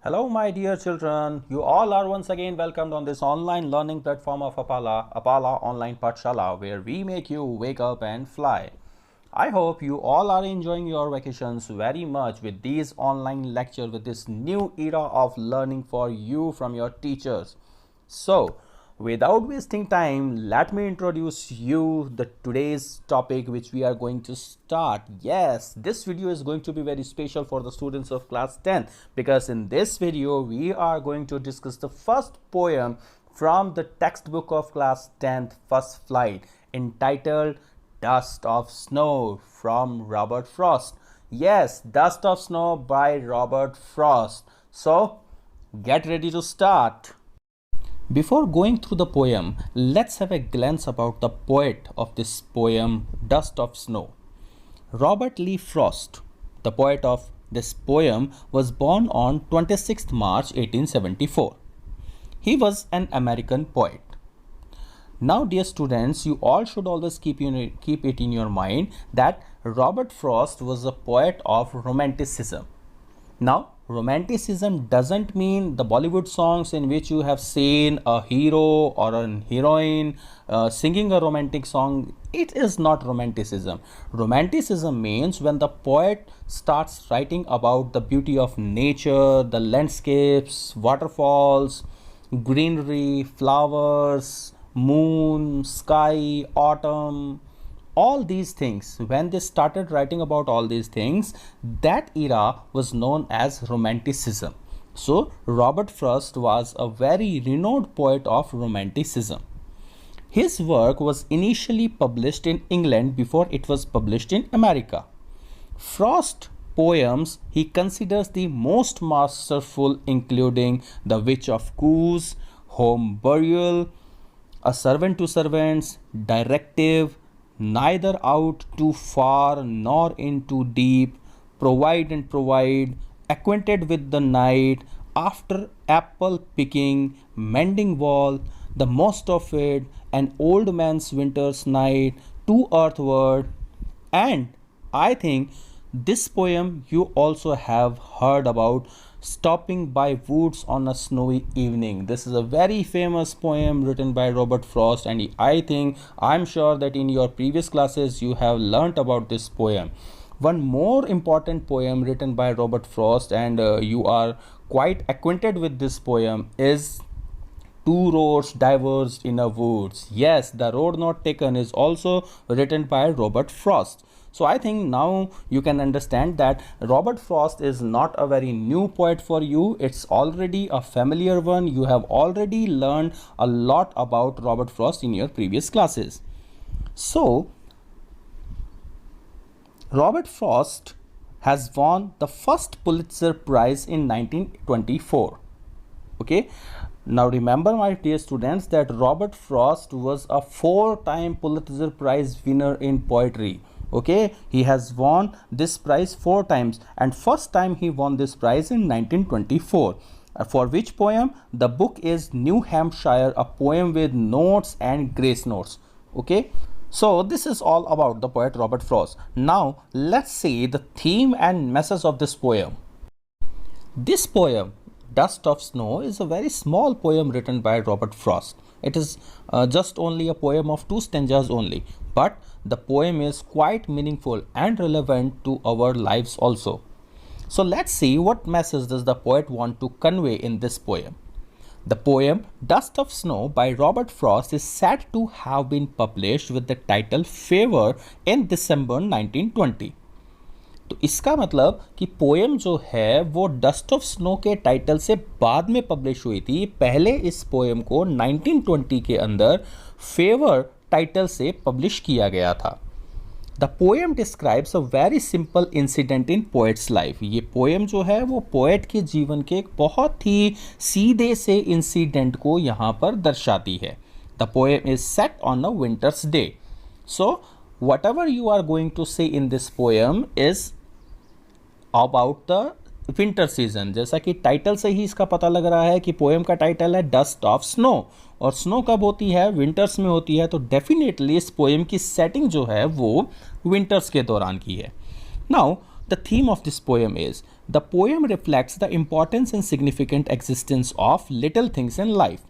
Hello my dear children, you all are once again welcomed on this online learning platform of 𝚬𝚲 Online Pathshala, where we make you wake up and fly. I hope you all are enjoying your vacations very much with these online lectures, with this new era of learning for you from your teachers. So, without wasting time, let me introduce you the today's topic which we are going to start. Yes, this video is going to be very special for the students of class 10 because in this video we are going to discuss the first poem from the textbook of class 10th first flight, entitled Dust of Snow from Robert Frost. Yes, Dust of Snow by Robert Frost. So get ready to start. Before going through the poem, let's have a glance about the poet of this poem, Dust of Snow. Robert Lee Frost, the poet of this poem, was born on 26th March 1874. He was an American poet. Now, dear students, you all should always keep it in your mind that Robert Frost was a poet of Romanticism. Now, Romanticism doesn't mean the Bollywood songs in which you have seen a hero or a heroine singing a romantic song. It is not Romanticism. Romanticism means when the poet starts writing about the beauty of nature, the landscapes, waterfalls, greenery, flowers, moon, sky, autumn, all these things. When they started writing about all these things, that era was known as Romanticism. So Robert Frost was a very renowned poet of Romanticism. His work was initially published in England before it was published in America. Frost's poems he considers the most masterful, including The Witch of Cowes, Home Burial, A Servant to Servants, Directive, Neither Out Too Far Nor In Too Deep, Provide and Provide, Acquainted with the Night, After Apple Picking, Mending Wall, The Most of It, An Old Man's Winter's Night, To Earthward. And I think this poem you also have heard about, Stopping by Woods on a Snowy Evening. This is a very famous poem written by Robert Frost, and I'm sure that in your previous classes you have learnt about this poem. One more important poem written by Robert Frost, and you are quite acquainted with this poem, is Two Roads Diverged in a Woods. Yes, The Road Not Taken is also written by Robert Frost. So I think now you can understand that Robert Frost is not a very new poet for you. It's already a familiar one. You have already learned a lot about Robert Frost in your previous classes. So Robert Frost has won the first Pulitzer Prize in 1924. Okay. Now remember, my dear students, that Robert Frost was a 4-time Pulitzer Prize winner in poetry. Okay, he has won this prize 4 times, and first time he won this prize in 1924. For which poem? The book is New Hampshire, a poem with notes and grace notes. Okay, so this is all about the poet Robert Frost. Now let's see the theme and message of this poem. This poem, Dust of Snow, is a very small poem written by Robert Frost. It is just only a poem of 2 stanzas only, but the poem is quite meaningful and relevant to our lives also. So let's see what message does the poet want to convey in this poem. The poem Dust of Snow by Robert Frost is said to have been published with the title Favor in December 1920. तो इसका मतलब कि poem जो है वो dust of snow के title से बाद में पब्लिश हुई थी. पहले इस पोएम को 1920 के अंदर फेवर टाइटल से पब्लिश किया गया था. The poem describes a very simple incident in poet's life. ये पोएम जो है वो पोएट के जीवन के एक बहुत ही सीधे से इंसिडेंट को यहाँ पर दर्शाती है. The poem is set on a winters day. So whatever you are going to say in this poem is about the winter season. जैसा कि टाइटल से ही इसका पता लग रहा है कि पोएम का टाइटल है डस्ट ऑफ स्नो, और स्नो कब होती है? विंटर्स में होती है. तो डेफिनेटली इस पोएम की सेटिंग जो है वो विंटर्स के दौरान की है. Now the theme of this poem is, the poem reflects the importance and significant existence of little things in life.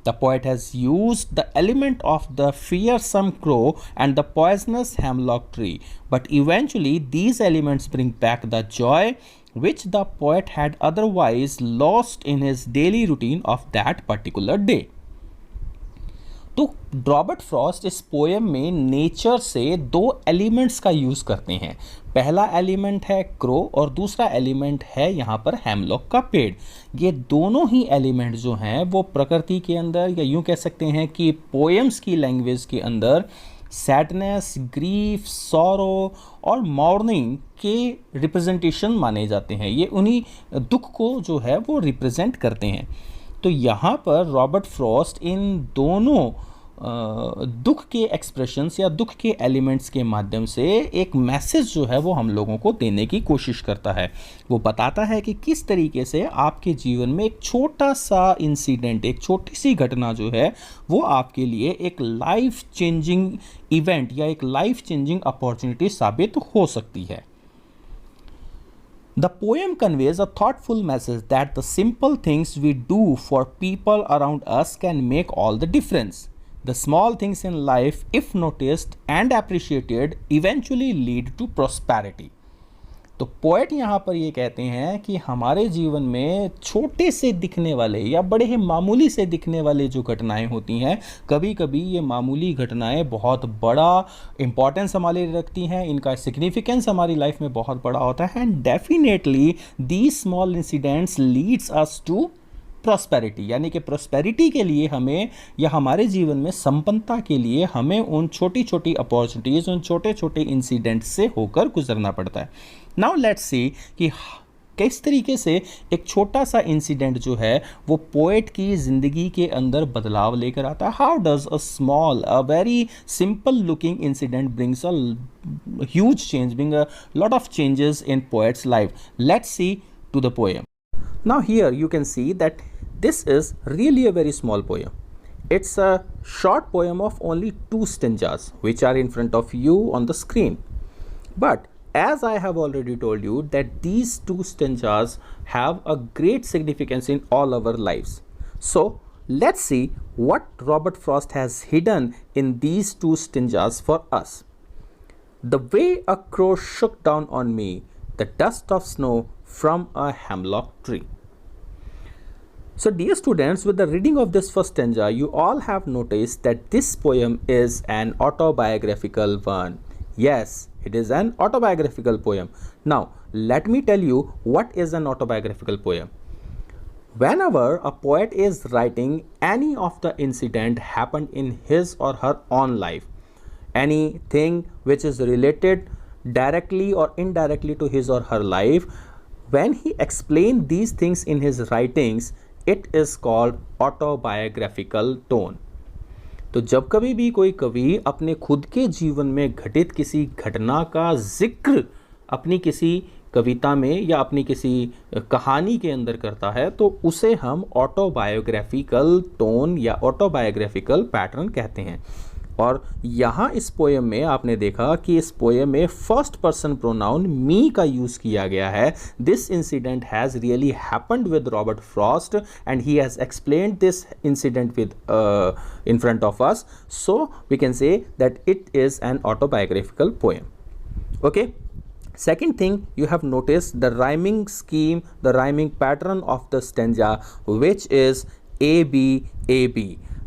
The poet has used the element of the fearsome crow and the poisonous hemlock tree, but eventually these elements bring back the joy which the poet had otherwise lost in his daily routine of that particular day. तो Robert Frost इस poem में nature से दो elements का use करते हैं. पहला element है क्रो और दूसरा एलिमेंट है यहाँ पर हेमलॉक का पेड़. ये दोनों ही एलिमेंट जो हैं वो प्रकृति के अंदर, या यूं कह सकते हैं कि पोएम्स की लैंग्वेज के अंदर सैडनेस, ग्रीफ, सॉरो और मॉर्निंग के रिप्रेजेंटेशन माने जाते हैं. ये उन्हीं दुख को जो है वो रिप्रेजेंट करते हैं. तो यहाँ पर रॉबर्ट फ्रॉस्ट इन दोनों दुख के एक्सप्रेशंस या दुख के एलिमेंट्स के माध्यम से एक मैसेज जो है वो हम लोगों को देने की कोशिश करता है. वो बताता है कि किस तरीके से आपके जीवन में एक छोटा सा इंसिडेंट, एक छोटी सी घटना जो है वो आपके लिए एक लाइफ चेंजिंग इवेंट या एक लाइफ चेंजिंग अपॉर्चुनिटी साबित हो सकती है. The poem conveys a thoughtful message that the simple things we do for people around us can make all the difference. The small things in life, if noticed and appreciated, eventually lead to prosperity. तो poet यहाँ पर ये कहते हैं कि हमारे जीवन में छोटे से दिखने वाले या बड़े ही मामूली से दिखने वाले जो घटनाएं होती हैं, कभी कभी ये मामूली घटनाएं बहुत बड़ा इम्पॉर्टेंस हमारे लिए रखती हैं, इनका सिग्निफिकेंस हमारी लाइफ में बहुत बड़ा होता है. And definitely these small incidents leads us to prosperity, यानी कि प्रॉस्पेरिटी के लिए हमें या हमारे जीवन में संपन्नता के लिए हमें उन छोटी छोटी अपॉर्चुनिटीज़, उन छोटे छोटे इंसिडेंट्स से होकर गुजरना पड़ता है. नाउ लेट्स सी कि किस तरीके से एक छोटा सा इंसिडेंट जो है वो पोएट की ज़िंदगी के अंदर बदलाव लेकर आता है. How does a small, a very simple looking incident brings a huge change, bring a lot of changes in poet's life. Let's see to the poem. Now here you can see that this is really a very small poem. It's a short poem of only 2 stanzas which are in front of you on the screen. But as I have already told you that these 2 stanzas have a great significance in all our lives. So let's see what Robert Frost has hidden in these 2 stanzas for us. The way a crow shook down on me, the dust of snow from a hemlock tree. So dear students, with the reading of this first stanza, you all have noticed that this poem is an autobiographical one. Yes, it is an autobiographical poem. Now, let me tell you what is an autobiographical poem. Whenever a poet is writing any of the incident happened in his or her own life, anything which is related directly or indirectly to his or her life, when he explains these things in his writings, it is called autobiographical tone. तो जब कभी भी कोई कवि अपने खुद के जीवन में घटित किसी घटना का जिक्र अपनी किसी कविता में या अपनी किसी कहानी के अंदर करता है, तो उसे हम ऑटोबायोग्राफिकल टोन या ऑटोबायोग्राफिकल पैटर्न कहते हैं. और यहाँ इस पोएम में आपने देखा कि इस पोएम में फर्स्ट पर्सन प्रोनाउन मी का यूज़ किया गया है. This incident has really happened with Robert Frost and he has explained this incident with in front of us. So we can say that it is an autobiographical poem. Okay. Second thing, you have noticed the rhyming scheme, the rhyming pattern of the stanza, which is A B A B.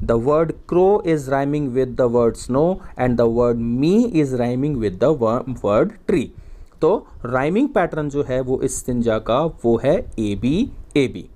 The word crow is rhyming with the word snow and the word me is rhyming with the word tree. तो rhyming pattern जो है वो इस stanza का वो है A B A B.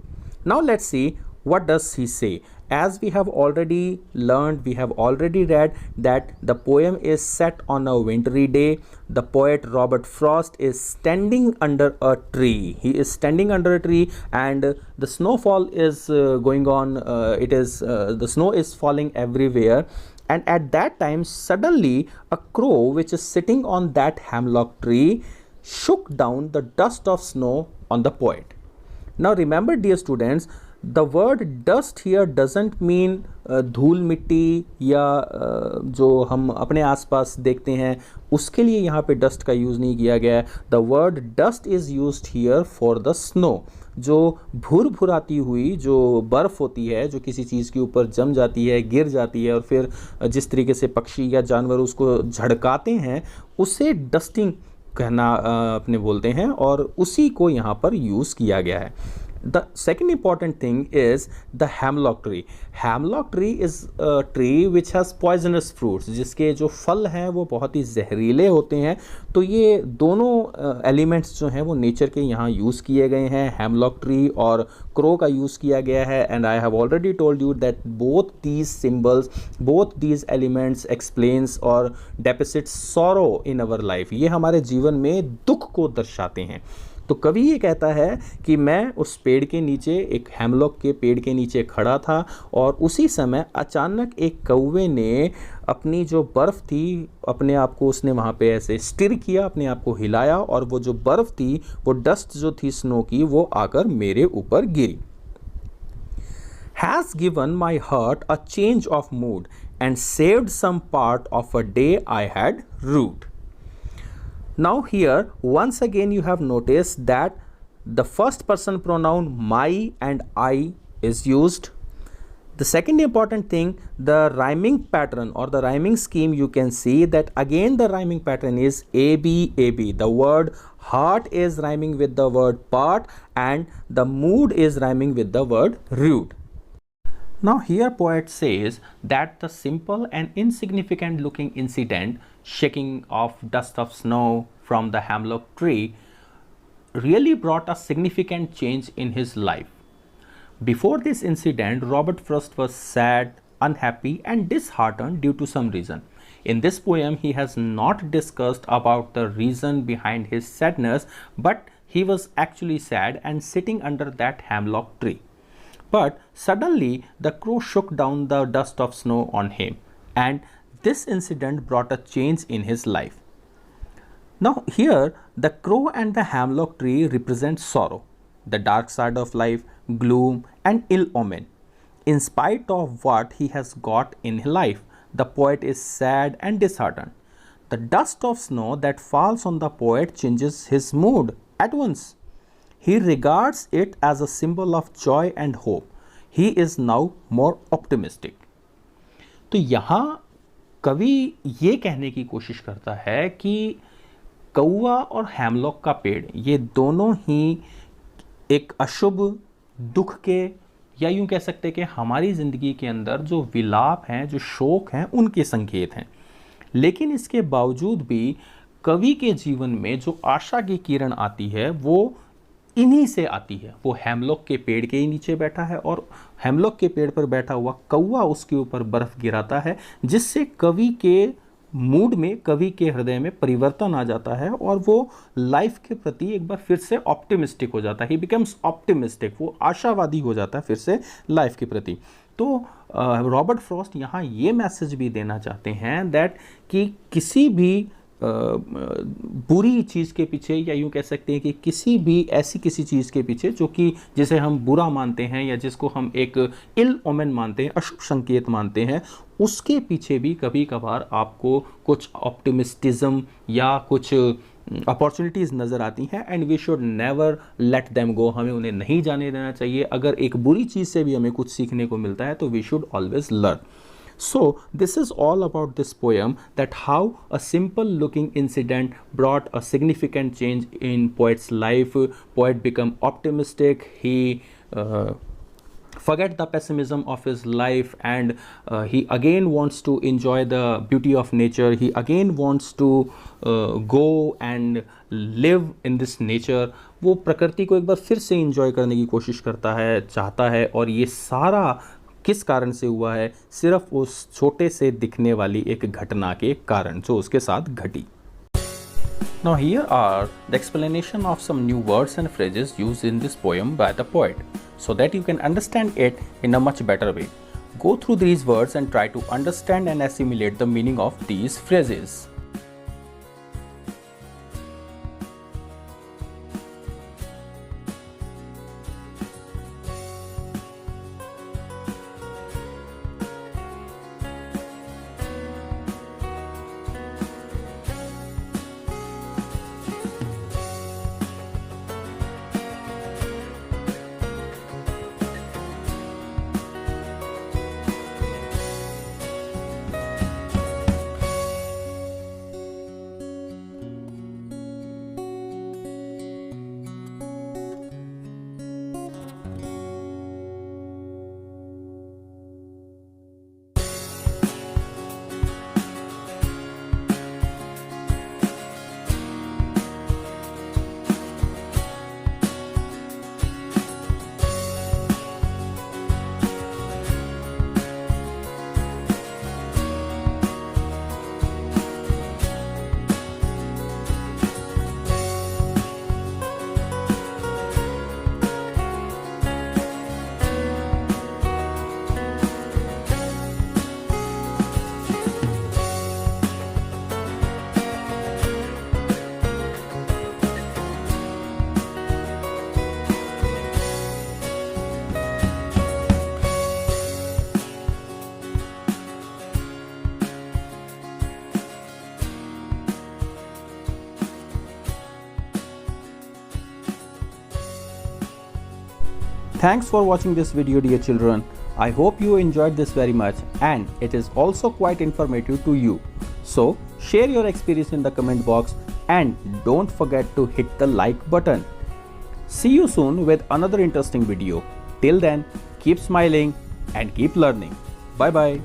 Now let's see what does he say. As we have already learned, we have already read that the poem is set on a wintry day. The poet Robert Frost is standing under a tree. He is standing under a tree and the snowfall is going on. The snow is falling everywhere. And at that time, suddenly a crow which is sitting on that hemlock tree shook down the dust of snow on the poet. Now remember, dear students, the word dust here doesn't mean धूल मिट्टी या जो हम अपने आसपास देखते हैं उसके लिए यहाँ पे डस्ट का यूज़ नहीं किया गया है. The word dust is used here for the snow. जो भुरभुराती हुई जो बर्फ़ होती है, जो किसी चीज़ के ऊपर जम जाती है, गिर जाती है और फिर जिस तरीके से पक्षी या जानवर उसको झड़काते हैं, उसे डस्टिंग कहना अपने बोलते हैं और उसी को यहाँ पर यूज़ किया गया है. The second important thing is the hemlock tree. Hemlock tree is a tree which has poisonous fruits, जिसके जो फल हैं वो बहुत ही जहरीले होते हैं. तो ये दोनों एलिमेंट्स जो हैं वो नेचर के यहाँ यूज़ किए गए हैं. हेमलॉक ट्री और क्रो का यूज़ किया गया है. And I have already told you that both these symbols, both these elements explains और डेपिसिट्स सॉरो इन अवर लाइफ. ये हमारे जीवन में दुख को दर्शाते हैं. तो कवि ये कहता है कि मैं उस पेड़ के नीचे, एक हेमलॉक के पेड़ के नीचे खड़ा था और उसी समय अचानक एक कौवे ने अपनी जो बर्फ़ थी, अपने आप को उसने वहाँ पे ऐसे स्टिर किया, अपने आप को हिलाया और वो जो बर्फ़ थी, वो डस्ट जो थी स्नो की, वो आकर मेरे ऊपर गिरी. Has given my heart a change of mood and saved some part of a day I had rued. Now here once again you have noticed that the first person pronoun my and I is used. The second important thing, the rhyming pattern or the rhyming scheme, you can see that again the rhyming pattern is AB AB. The word heart is rhyming with the word part and the mood is rhyming with the word rude. Now here poet says that the simple and insignificant looking incident, shaking off dust of snow from the hemlock tree, really brought a significant change in his life. Before this incident, Robert Frost was sad, unhappy and disheartened due to some reason. In this poem, he has not discussed about the reason behind his sadness, but he was actually sad and sitting under that hemlock tree. But suddenly the crow shook down the dust of snow on him, and this incident brought a change in his life. Now here the crow and the hemlock tree represent sorrow, the dark side of life, gloom and ill omen. In spite of what he has got in life, the poet is sad and disheartened. The dust of snow that falls on the poet changes his mood at once. He regards it as a symbol of joy and hope. He is now more optimistic. तो यहाँ कवि ये कहने की कोशिश करता है कि कौवा और हेमलॉक का पेड़, ये दोनों ही एक अशुभ, दुख के, या यूँ कह सकते हैं कि हमारी ज़िंदगी के अंदर जो विलाप हैं, जो शोक हैं, उनके संकेत हैं. लेकिन इसके बावजूद भी कवि के जीवन में जो आशा की किरण आती है वो इन्हीं से आती है. वो हेमलॉक के पेड़ के ही नीचे बैठा है और हेमलॉक के पेड़ पर बैठा हुआ कौवा उसके ऊपर बर्फ गिराता है, जिससे कवि के मूड में, कवि के हृदय में परिवर्तन आ जाता है और वो लाइफ के प्रति एक बार फिर से ऑप्टिमिस्टिक हो जाता है. ही बिकम्स ऑप्टिमिस्टिक. वो आशावादी हो जाता है फिर से लाइफ के प्रति. तो रॉबर्ट फ्रॉस्ट यहाँ ये मैसेज भी देना चाहते हैं दैट कि किसी भी बुरी चीज़ के पीछे, या यूँ कह सकते हैं कि किसी भी ऐसी किसी चीज़ के पीछे जो कि जिसे हम बुरा मानते हैं या जिसको हम एक इल ओमेन मानते हैं, अशुभ संकेत मानते हैं, उसके पीछे भी कभी कभार आपको कुछ ऑप्टिमिस्टिज्म या कुछ अपॉर्चुनिटीज़ नज़र आती हैं. And we should never let them go. हमें उन्हें नहीं जाने देना चाहिए. अगर एक बुरी चीज़ से भी हमें कुछ सीखने को मिलता है तो we should always learn. So this is all about this poem, that how a simple looking incident brought a significant change in poet's life. Poet become optimistic. He forget the pessimism of his life and he again wants to enjoy the beauty of nature. He again wants to go and live in this nature. वो प्रकृति को एक बार फिर से enjoy करने की कोशिश करता है, चाहता है. और ये सारा किस कारण से हुआ है? सिर्फ उस छोटे से दिखने वाली एक घटना के कारण जो उसके साथ घटी. Now here are the explanation of some new words and phrases used in this poem by the poet, so that you can understand it in a much better way. Go through these words and try to understand and assimilate the meaning of these phrases. Thanks for watching this video, dear children. I hope you enjoyed this very much and it is also quite informative to you. So share your experience in the comment box and don't forget to hit the like button. See you soon with another interesting video. Till then, keep smiling and keep learning. Bye bye.